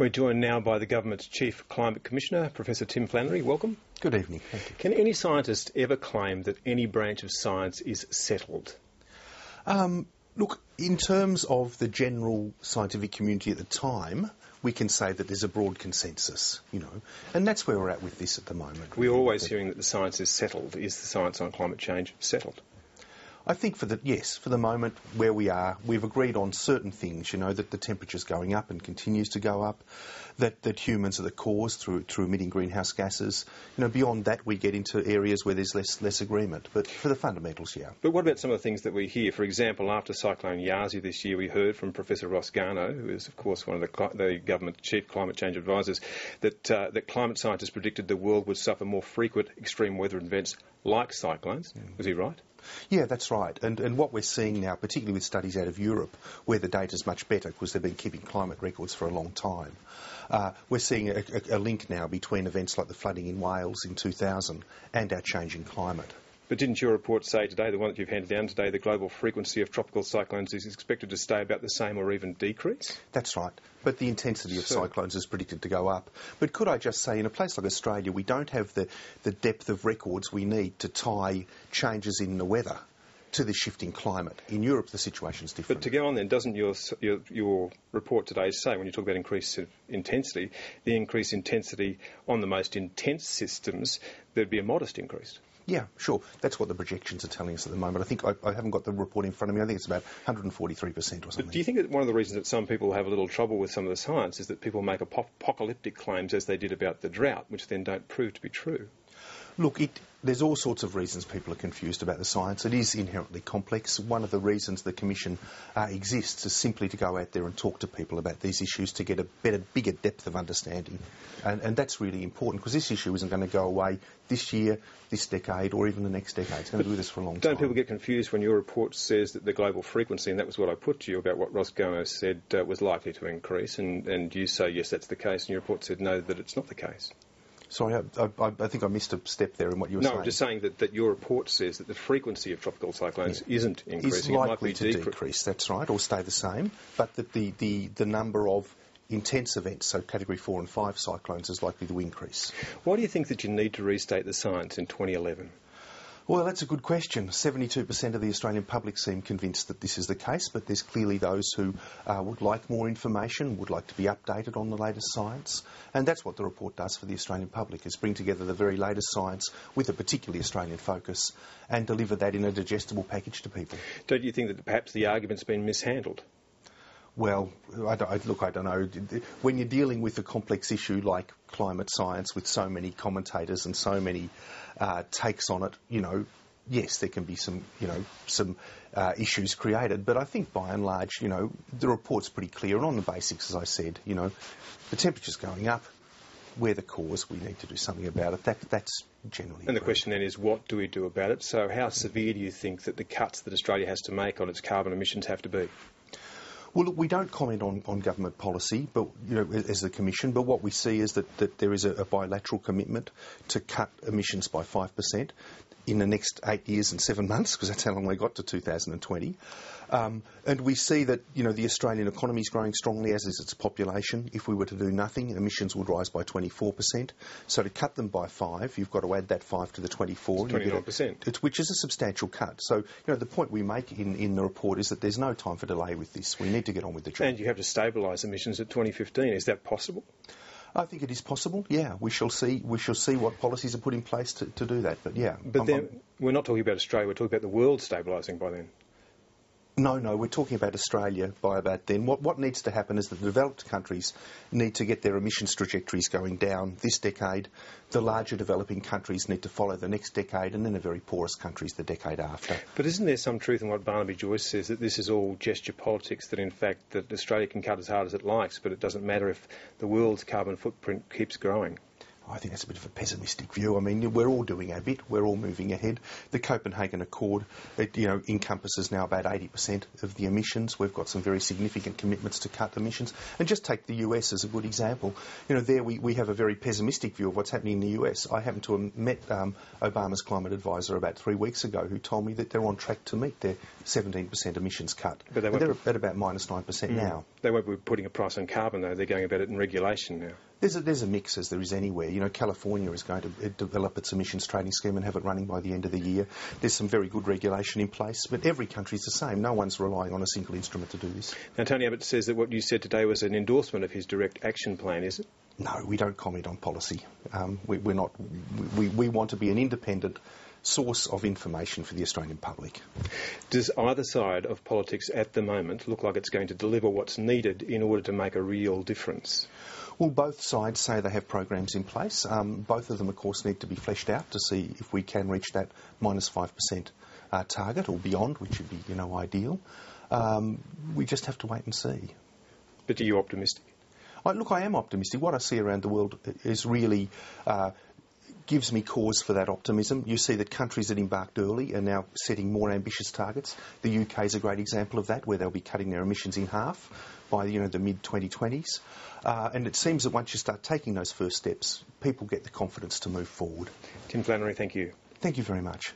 We're joined now by the government's Chief Climate Commissioner, Professor Tim Flannery. Welcome. Good evening. Thank you. Can any scientist ever claim that any branch of science is settled? Look, in terms of the general scientific community at the time, we can say that there's a broad consensus, and that's where we're at with this at the moment. We're always hearing that the science is settled. Is the science on climate change settled? I think for the moment where we are, we've agreed on certain things, that the temperature's going up and continues to go up, that humans are the cause through emitting greenhouse gases. Beyond that we get into areas where there's less agreement. But for the fundamentals, yeah. But what about some of the things that we hear? For example, after Cyclone Yasi this year, we heard from Professor Ross Garnaut, who is, of course, one of the government chief climate change advisors, that climate scientists predicted the world would suffer more frequent extreme weather events like cyclones. Was he right? Yeah, that's right. And what we're seeing now, particularly with studies out of Europe, where the data's much better because they've been keeping climate records for a long time, we're seeing a link now between events like the flooding in Wales in 2000 and our changing climate. But didn't your report say today, the one that you've handed down today, the global frequency of tropical cyclones is expected to stay about the same or even decrease? That's right. But the intensity of cyclones is predicted to go up. But could I just say, in a place like Australia, we don't have the depth of records we need to tie changes in the weather to the shifting climate. In Europe, the situation's different. But to go on then, doesn't your report today say, when you talk about increase of intensity, the increased intensity on the most intense systems, there'd be a modest increase? Yeah, sure. That's what the projections are telling us at the moment. I think I haven't got the report in front of me. I think it's about 143% or something. But do you think that one of the reasons that some people have a little trouble with some of the science is that people make apocalyptic claims, as they did about the drought, which then don't prove to be true? Look, there's all sorts of reasons people are confused about the science. It is inherently complex. One of the reasons the Commission exists is simply to go out there and talk to people about these issues to get a bigger depth of understanding. And that's really important, because this issue isn't going to go away this year, this decade, or even the next decade. It's going to be with us for a long time. Don't people get confused when your report says that the global frequency, and that was what I put to you about what Ross Garnaut said, was likely to increase, and you say, yes, that's the case, and your report said, no, that it's not the case? Sorry, I think I missed a step there in what you were saying. No, I'm just saying that your report says that the frequency of tropical cyclones isn't increasing. It's likely to decrease, that's right, or stay the same, but that the number of intense events, so Category 4 and 5 cyclones, is likely to increase. Why do you think that you need to restate the science in 2011? Well, that's a good question. 72% of the Australian public seem convinced that this is the case, but there's clearly those who would like more information, would like to be updated on the latest science, and that's what the report does for the Australian public, is bring together the very latest science with a particularly Australian focus and deliver that in a digestible package to people. Don't you think that perhaps the argument's been mishandled? Well, I don't know. When you're dealing with a complex issue like climate science with so many commentators and so many takes on it, yes, there can be some issues created. But I think by and large, the report's pretty clear. And on the basics, as I said, the temperature's going up. We're the cause. We need to do something about it. That's generally. And the question then is, what do we do about it? So how severe do you think that the cuts that Australia has to make on its carbon emissions have to be? Well, look, we don't comment on government policy, but as the Commission. But what we see is that there is a bilateral commitment to cut emissions by 5% in the next 8 years and 7 months, because that's how long they got to 2020. And we see that the Australian economy is growing strongly, as is its population. If we were to do nothing, emissions would rise by 24%. So to cut them by 5, you've got to add that 5 to the 24. 29%. Which is a substantial cut. So the point we make in the report is that there's no time for delay with this. We need to get on with the job. And you have to stabilise emissions at 2015. Is that possible? I think it is possible, yeah. We shall see what policies are put in place to do that, but yeah. But then, we're not talking about Australia, we're talking about the world stabilising by then. No, we're talking about Australia by about then. What needs to happen is that the developed countries need to get their emissions trajectories going down this decade. The larger developing countries need to follow the next decade, and then the very poorest countries the decade after. But isn't there some truth in what Barnaby Joyce says, that this is all gesture politics, that in fact that Australia can cut as hard as it likes, but it doesn't matter if the world's carbon footprint keeps growing? I think that's a bit of a pessimistic view. I mean, we're all doing our bit. We're all moving ahead. The Copenhagen Accord, encompasses now about 80% of the emissions. We've got some very significant commitments to cut emissions. And just take the US as a good example. There we have a very pessimistic view of what's happening in the US. I happened to have met Obama's climate advisor about 3 weeks ago, who told me that they're on track to meet their 17% emissions cut. But they're at about minus 9% now. They won't be putting a price on carbon, though. They're going about it in regulation now. There's a mix, as there is anywhere. California is going to develop its emissions trading scheme and have it running by the end of the year. There's some very good regulation in place, but every country's the same. No one's relying on a single instrument to do this. Now, Tony Abbott says that what you said today was an endorsement of his direct action plan, is it? No, we don't comment on policy. We're not. We want to be an independent source of information for the Australian public. Does either side of politics at the moment look like it's going to deliver what's needed in order to make a real difference? Well, both sides say they have programs in place. Both of them, of course, need to be fleshed out to see if we can reach that minus 5% target or beyond, which would be, ideal. We just have to wait and see. But are you optimistic? Look, I am optimistic. What I see around the world is really gives me cause for that optimism. You see that countries that embarked early are now setting more ambitious targets. The UK is a great example of that, where they'll be cutting their emissions in half by the mid-2020s. And it seems that once you start taking those first steps, people get the confidence to move forward. Tim Flannery, thank you. Thank you very much.